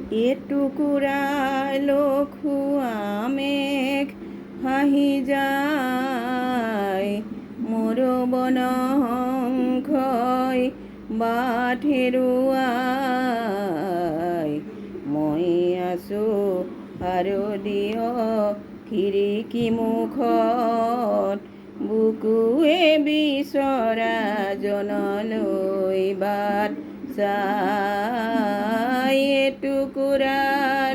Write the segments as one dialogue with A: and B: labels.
A: এটুকুৰা লখুৱা মেঘ ভাহি যায় মোৰ বনহংসই বাট হেৰুৱাই। মই আছোঁ শাৰদীয় খিৰিকী মুখত, বুকুৱে বিচৰা জনলৈ বাট চাই। এটুকুৰা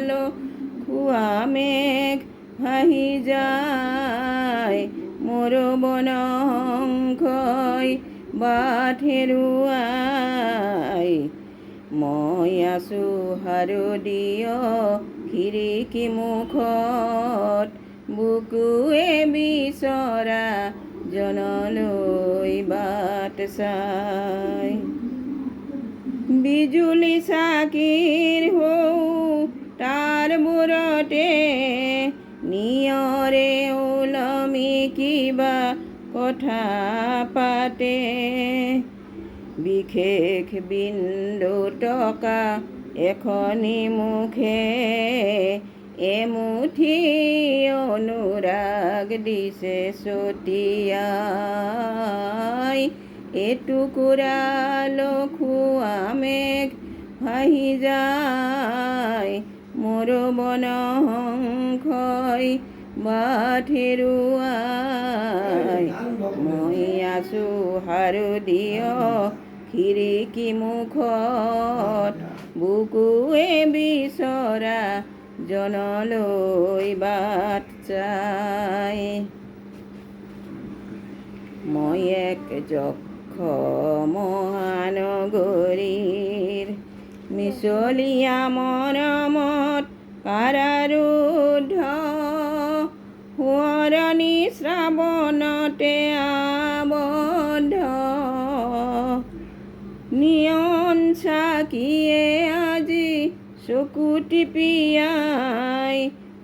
A: লখুৱা মেঘ ভাহি যায় মোৰ বনহংসই বাট হেৰুৱাই। মই আছোঁ শাৰদীয় খিৰিকী মুখত, বুকুৱে বিচৰা জনলৈ বাট চাই। বিজুলী চাকিৰ সৌ তাৰ মূৰতে নিয়ৰে ওলমি কিবা কথা পাতে। বিশেষ বিন্দু টকা এখনি মুখে এমুঠি অনুৰাগ দিছে ছটিয়াই। এটুকুৰা লখুৱা মেঘ ভাহি যায় মোৰ বনহংসই বাট হেৰুৱাই। মই আছোঁ শাৰদীয় খিৰিকী মুখত, বুকুৱে বিচৰা জনলৈ বাট চাই। মই এক যক্ষ মহানগৰীৰ মিছলীয়া মৰমত কাৰাৰুদ্ধ, সোঁৱৰণি শ্ৰাৱণতে আবদ্ধ। নিয়ন চাকিয়ে আজি চকু টিপিয়াই,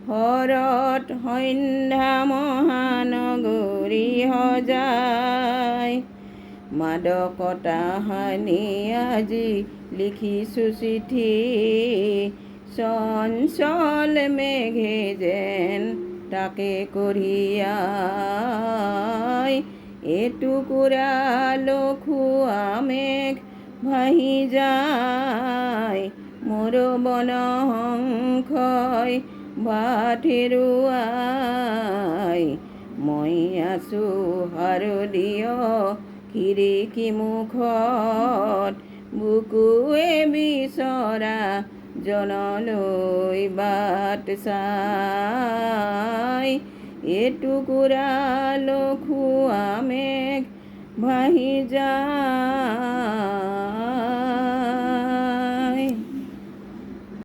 A: শৰৎ সন্ধ্যা মহানগৰী সজাই। মাদকতা সানি আজি লিখিছোঁ চিঠি, চঞ্চল মেঘে যেন তাকে কঢ়িয়াই। এটুকুৰা লখুৱা মেঘ ভাহি যায় মোৰ বনহংসই বাট হেৰুৱাই। মই আছোঁ শাৰদীয় খিৰিকী মুখত, বুকুৱে বিচৰা জনলৈ বাট চাই। এটুকুৰা লখুৱা মেঘ ভাহি যায়।